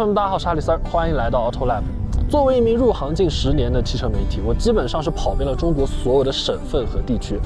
友们，大家好，我是哈里森，欢迎来到 Auto Lab。作为一名入行近10年的汽车媒体，我基本上是跑遍了中国所有的省份和地区。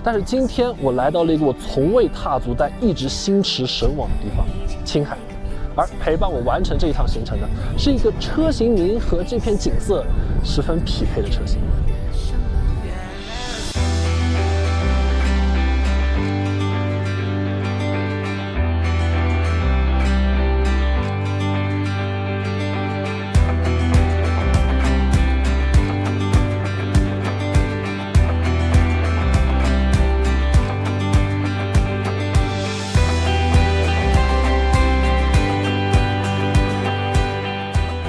但是今天我来到了一个我从未踏足但一直心驰神往的地方——青海。而陪伴我完成这一趟行程的，是一个车型名和这片景色十分匹配的车型。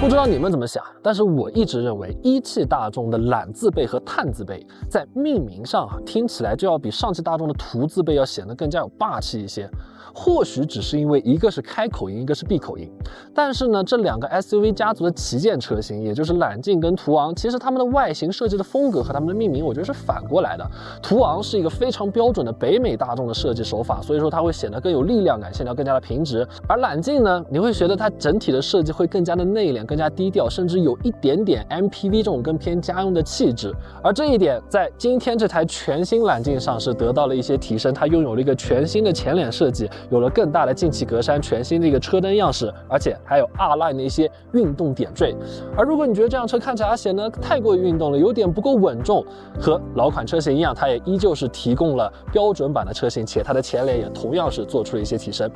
不知道你们怎么想，但是我一直认为一汽大众的揽字辈和探字辈在命名上听起来就要比上汽大众的途字辈要显得更加有霸气一些。或许只是因为一个是开口音，一个是闭口音，但是呢，这两个 SUV 家族的旗舰车型，也就是揽境跟途昂，其实它们的外形设计的风格和它们的命名，我觉得是反过来的。途昂是一个非常标准的北美大众的设计手法，所以说它会显得更有力量感，线条更加的平直。而揽境呢，你会觉得它整体的设计会更加的内敛，更加低调，甚至有一点点 MPV 这种更偏家用的气质。而这一点在今天这台全新揽境上是得到了一些提升，它拥有了一个全新的前脸设计，有了更大的进气格栅，全新的一个车灯样式，而且还有 R-Line 的一些运动点缀。而如果你觉得这辆车看起来显得太过于运动了，有点不够稳重，和老款车型一样，它也依旧是提供了标准版的车型，且它的前脸也同样是做出了一些提升。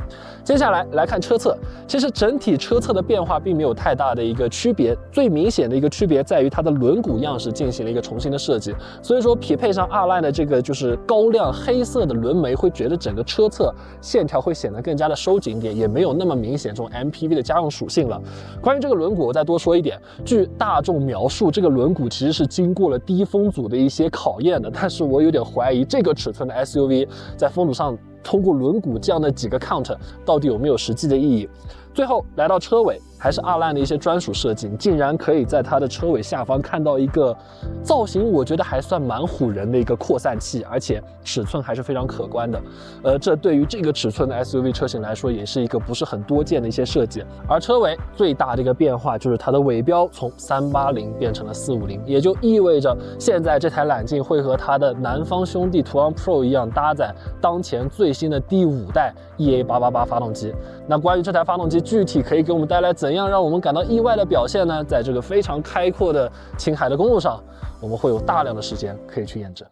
接下来来看车侧，其实整体车侧的变化并没有太大的一个区别，最明显的一个区别在于它的轮毂样式进行了一个重新的设计，所以说匹配上 R-Line 的这个就是高亮黑色的轮眉，会觉得整个车侧线条会显得更加的收紧点，也没有那么明显这种 MPV 的家用属性了。关于这个轮毂，我再多说一点，据大众描述，这个轮毂其实是经过了低风阻的一些考验的，但是我有点怀疑这个尺寸的 SUV 在风阻上通过轮毂这样的几个 count 到底有没有实际的意义。最后来到车尾，还是 R-Line 的一些专属设计，你竟然可以在它的车尾下方看到一个造型我觉得还算蛮唬人的一个扩散器，而且尺寸还是非常可观的。这对于这个尺寸的 SUV 车型来说也是一个不是很多见的一些设计。而车尾最大的一个变化就是它的尾标从380变成了450，也就意味着现在这台揽境会和它的南方兄弟途昂 Pro 一样搭载当前最新的第5代 EA888 发动机。那关于这台发动机具体可以给我们带来怎样让我们感到意外的表现呢？在这个非常开阔的青海的公路上，我们会有大量的时间可以去验证。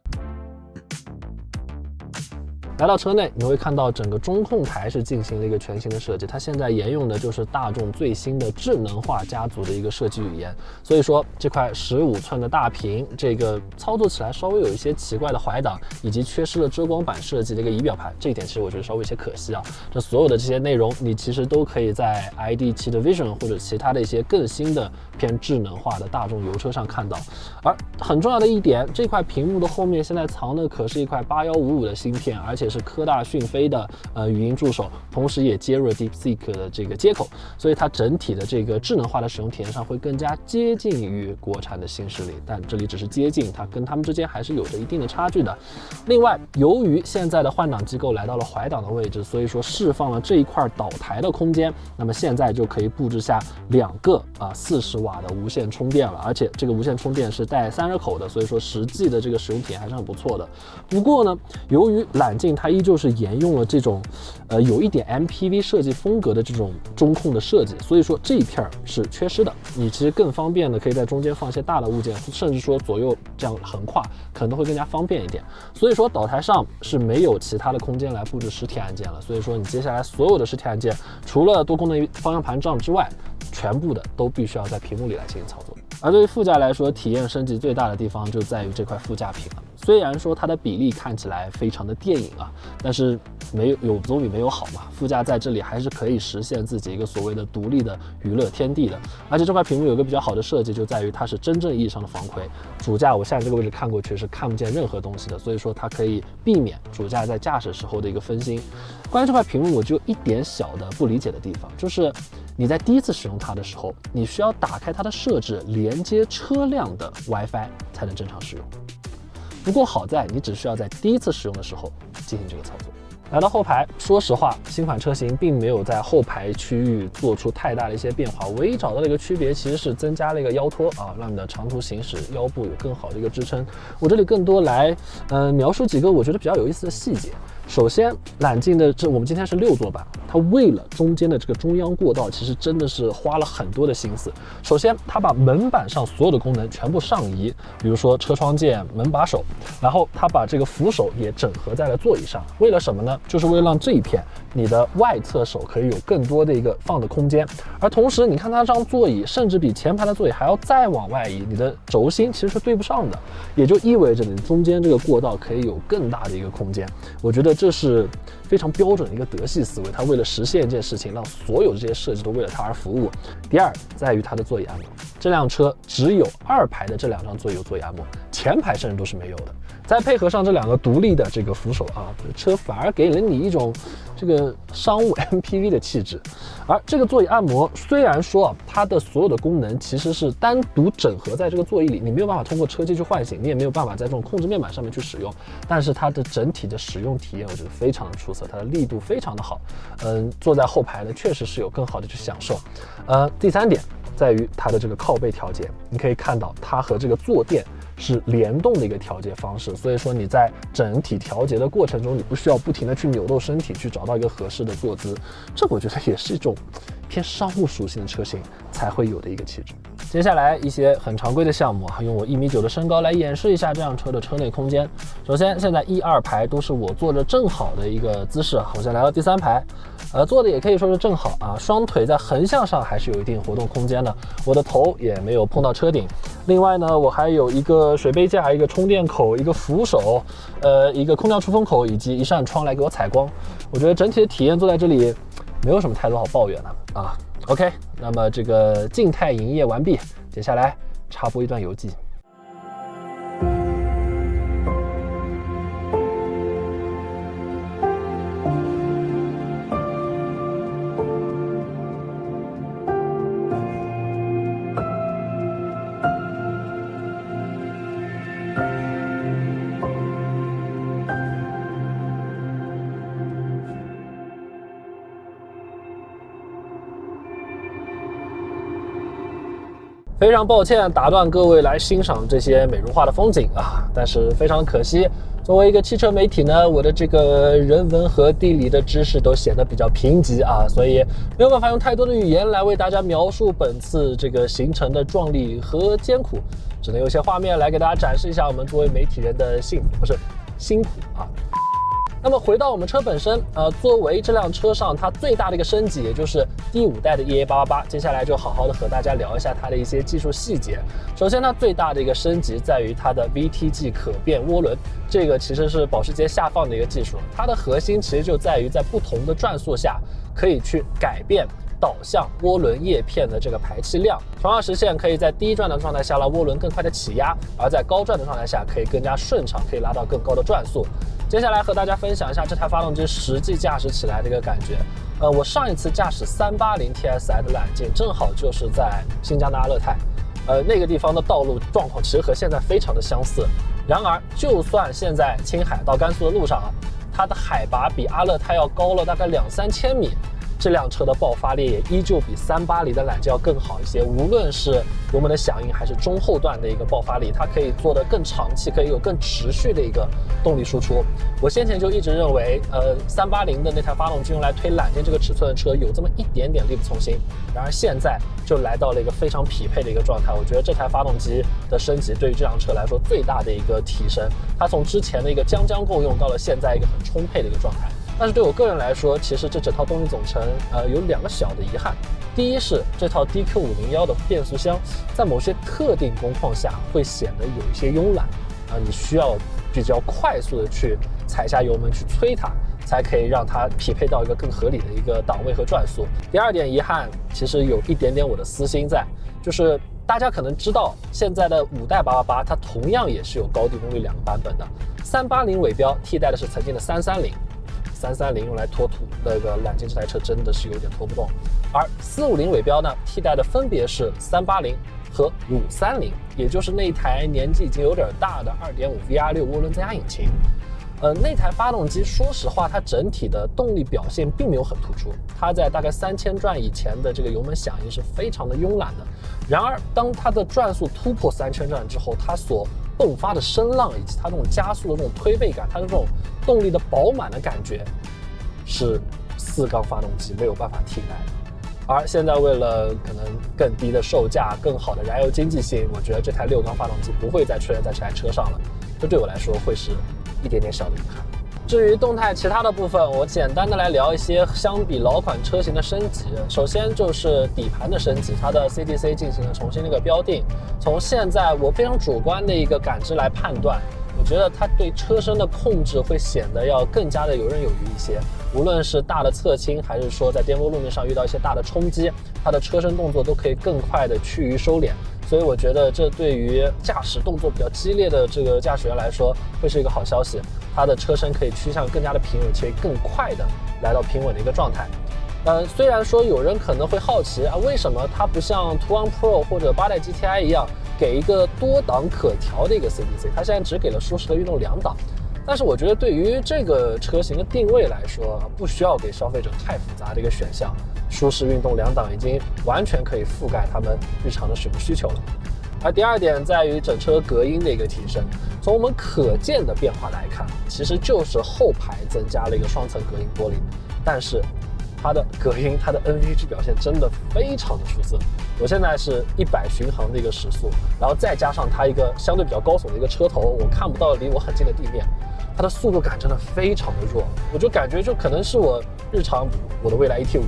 来到车内，你会看到整个中控台是进行了一个全新的设计，它现在沿用的就是大众最新的智能化家族的一个设计语言，所以说这块15寸的大屏，这个操作起来稍微有一些奇怪的怀档，以及缺失了遮光板设计的一个仪表盘，这一点其实我觉得稍微有些可惜啊。这所有的这些内容，你其实都可以在 ID.7 的 Vision 或者其他的一些更新的偏智能化的大众油车上看到。而很重要的一点，这块屏幕的后面现在藏的可是一块8155的芯片，而且是科大讯飞的语音助手，同时也接入了 DeepSeek 的这个接口，所以它整体的这个智能化的使用体验上会更加接近于国产的新势力，但这里只是接近，它跟他们之间还是有着一定的差距的。另外，由于现在的换挡机构来到了怀档的位置，所以说释放了这一块导台的空间，那么现在就可以布置下2个40瓦的无线充电了，而且这个无线充电是带散热口的，所以说实际的这个使用体验还是很不错的。不过呢，由于揽境它依旧是沿用了这种有一点 MPV 设计风格的这种中控的设计，所以说这一片是缺失的。你其实更方便的可以在中间放一些大的物件，甚至说左右这样横跨可能都会更加方便一点。所以说导台上是没有其他的空间来布置实体按键了，所以说你接下来所有的实体按键，除了多功能方向盘杖之外，全部的都必须要在屏幕里来进行操作。而对于副驾来说，体验升级最大的地方就在于这块副驾屏了。虽然说它的比例看起来非常的电影啊，但是有总比没有好嘛。副驾在这里还是可以实现自己一个所谓的独立的娱乐天地的。而且这块屏幕有个比较好的设计，就在于它是真正意义上的防窥。主驾我现在这个位置看过去是看不见任何东西的，所以说它可以避免主驾在驾驶时候的一个分心。关于这块屏幕，我就有一点小的不理解的地方，就是你在第一次使用它的时候，你需要打开它的设置，连接车辆的 WiFi 才能正常使用。不过好在你只需要在第一次使用的时候进行这个操作。来到后排，说实话，新款车型并没有在后排区域做出太大的一些变化，唯一找到的一个区别其实是增加了一个腰托啊，让你的长途行驶腰部有更好的一个支撑。我这里更多来描述几个我觉得比较有意思的细节。首先，揽境的我们今天是6座版，它为了中间的这个中央过道，其实真的是花了很多的心思。首先，它把门板上所有的功能全部上移，比如说车窗键、门把手，然后它把这个扶手也整合在了座椅上，为了什么呢？就是为了让这一片你的外侧手可以有更多的一个放的空间，而同时你看它这张座椅甚至比前排的座椅还要再往外移，你的轴心其实是对不上的，也就意味着你中间这个过道可以有更大的一个空间。我觉得这是非常标准的一个德系思维，它为了实现一件事情，让所有的这些设计都为了它而服务。第二，在于它的座椅按摩，这辆车只有2排的这2张座椅有座椅按摩，前排甚至都是没有的。再配合上这2个独立的这个扶手啊，车反而给了你一种这个商务 MPV 的气质。而这个座椅按摩虽然说它的所有的功能其实是单独整合在这个座椅里，你没有办法通过车机去唤醒，你也没有办法在这种控制面板上面去使用，但是它的整体的使用体验我觉得非常的出色，它的力度非常的好。坐在后排呢确实是有更好的去享受。第3点在于它的这个靠背调节，你可以看到它和这个坐垫是联动的一个调节方式，所以说你在整体调节的过程中，你不需要不停的去扭动身体去找到一个合适的坐姿，这我觉得也是一种偏商务属性的车型才会有的一个气质。接下来一些很常规的项目，用我1.9米的身高来演示一下这辆车的车内空间。首先，现在1、2排都是我坐着正好的一个姿势，我先来到第3排，坐的也可以说是正好啊，双腿在横向上还是有一定活动空间的，我的头也没有碰到车顶。另外呢，我还有一个水杯架、一个充电口、一个扶手、一个空调出风口以及一扇窗来给我采光。我觉得整体的体验坐在这里没有什么太多好抱怨的啊。OK， 那么这个静态营业完毕，接下来插播一段游记。非常抱歉打断各位来欣赏这些美如画的风景啊，但是非常可惜，作为一个汽车媒体呢，我的这个人文和地理的知识都显得比较贫瘠啊，所以没有办法用太多的语言来为大家描述本次这个行程的壮丽和艰苦，只能有些画面来给大家展示一下我们作为媒体人的幸福，不是辛苦啊。那么回到我们车本身，作为这辆车上它最大的一个升级，也就是第5代的 EA888，接下来就好好的和大家聊一下它的一些技术细节。首先，它最大的一个升级在于它的 VTG 可变涡轮，这个其实是保时捷下放的一个技术，它的核心其实就在于在不同的转速下可以去改变导向涡轮叶片的这个排气量，从而实现可以在低转的状态下让涡轮更快的起压，而在高转的状态下可以更加顺畅，可以拉到更高的转速。接下来和大家分享一下这台发动机实际驾驶起来的一个感觉。我上一次驾驶380 TSI 的揽境，正好就是在新疆的阿勒泰，那个地方的道路状况其实和现在非常的相似。然而，就算现在青海到甘肃的路上它的海拔比阿勒泰要高了大概2-3千米。这辆车的爆发力也依旧比380的揽境要更好一些，无论是油门的响应还是中后段的一个爆发力，它可以做得更长期，可以有更持续的一个动力输出。我先前就一直认为，380的那台发动机用来推揽境这个尺寸的车有这么一点点力不从心，然而现在就来到了一个非常匹配的一个状态。我觉得这台发动机的升级对于这辆车来说最大的一个提升，它从之前的一个将够用到了现在一个很充沛的一个状态。但是对我个人来说，其实这整套动力总成有2个小的遗憾。第一是这套 DQ501的变速箱在某些特定工况下会显得有一些慵懒你需要比较快速的去踩下油门去催它，才可以让它匹配到一个更合理的一个档位和转速。第二点遗憾，其实有一点点我的私心在，就是大家可能知道现在的5代888它同样也是有高低功率2个版本的，380尾标替代的是曾经的330用来拖土，那个揽境这台车真的是有点拖不动，而450尾标呢替代的分别是380和530，也就是那台年纪已经有点大的 2.5 VR6 涡轮增压引擎。那台发动机说实话，它整体的动力表现并没有很突出，它在大概3000转以前的这个油门响应是非常的慵懒的。然而，当它的转速突破3000转之后，它所迸发的声浪以及它这种加速的这种推背感，它的这种动力的饱满的感觉，是4缸发动机没有办法替代的。而现在为了可能更低的售价、更好的燃油经济性，我觉得这台6缸发动机不会再出现在这台车上了。这对我来说会是一点点小的遗憾。至于动态其他的部分，我简单的来聊一些相比老款车型的升级。首先就是底盘的升级，它的 CTC 进行了重新的一个标定。从现在我非常主观的一个感知来判断，我觉得它对车身的控制会显得要更加的游刃有余一些。无论是大的侧倾，还是说在颠簸路面上遇到一些大的冲击，它的车身动作都可以更快的趋于收敛。所以我觉得这对于驾驶动作比较激烈的这个驾驶员来说会是一个好消息，它的车身可以趋向更加的平稳，且更快的来到平稳的一个状态。虽然说有人可能会好奇啊，为什么它不像途昂 Pro 或者8代 GTI 一样给一个多档可调的一个 CTC， 它现在只给了舒适的运动2档。但是我觉得对于这个车型的定位来说，不需要给消费者太复杂的一个选项，舒适运动2档已经完全可以覆盖他们日常的使用需求了。而第二点在于整车隔音的一个提升，从我们可见的变化来看，其实就是后排增加了一个双层隔音玻璃，但是它的隔音，它的 NVH 表现真的非常的出色。我现在是100巡航的一个时速，然后再加上它一个相对比较高耸的一个车头，我看不到离我很近的地面，它的速度感真的非常的弱，我就感觉就可能是我日常我的蔚来 ET5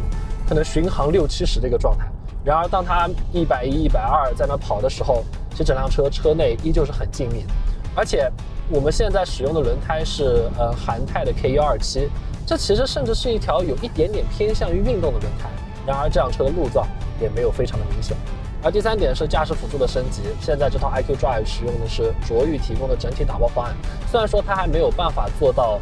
可能巡航60-70的一个状态。然而当它110、120在那跑的时候，其实整辆车内依旧是很静谧的。而且我们现在使用的轮胎是韩泰的 K127，这其实甚至是一条有一点点偏向于运动的轮胎，然而这辆车的路噪也没有非常的明显。而第三点是驾驶辅助的升级，现在这套 iQ Drive 使用的是卓越提供的整体打包方案，虽然说它还没有办法做到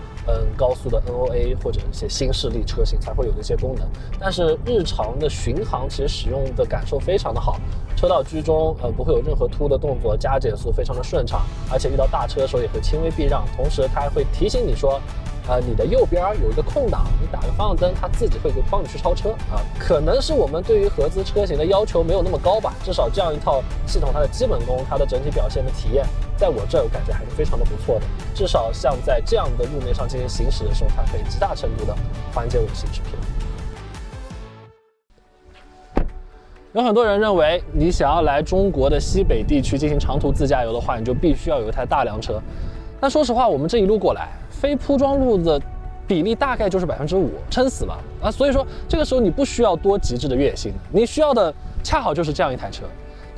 高速的 NOA 或者一些新势力车型才会有的一些功能，但是日常的巡航其实使用的感受非常的好，车道居中不会有任何突兀的动作，加减速非常的顺畅，而且遇到大车的时候也会轻微避让，同时它还会提醒你说你的右边有一个空档，你打个方向灯，它自己会帮你去超车啊。可能是我们对于合资车型的要求没有那么高吧，至少这样一套系统，它的基本功，它的整体表现的体验，在我这儿我感觉还是非常的不错的。至少像在这样的路面上进行行驶的时候，它可以极大程度的缓解我的行驶疲劳。有很多人认为，你想要来中国的西北地区进行长途自驾游的话，你就必须要有一台大梁车。但说实话，我们这一路过来，非铺装路的比例大概就是5%，撑死了啊！所以说这个时候你不需要多极致的越野性，你需要的恰好就是这样一台车。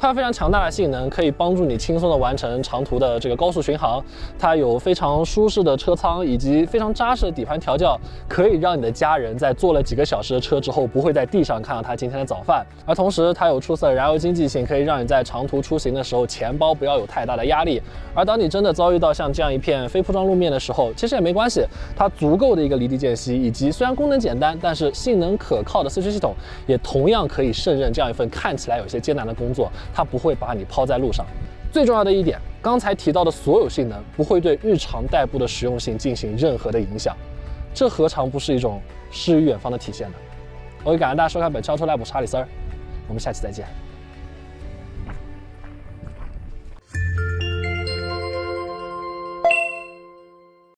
它有非常强大的性能，可以帮助你轻松的完成长途的这个高速巡航。它有非常舒适的车舱以及非常扎实的底盘调教，可以让你的家人在坐了几个小时的车之后，不会在地上看到他今天的早饭。而同时，它有出色的燃油经济性，可以让你在长途出行的时候，钱包不要有太大的压力。而当你真的遭遇到像这样一片非铺装路面的时候，其实也没关系，它足够的一个离地间隙，以及虽然功能简单，但是性能可靠的四驱系统，也同样可以胜任这样一份看起来有些艰难的工作。它不会把你抛在路上。最重要的一点，刚才提到的所有性能不会对日常代步的实用性进行任何的影响，这何尝不是一种诗与远方的体现呢？OK，感谢大家收看本期超车 Lab， 我是查理斯，我们下期再见。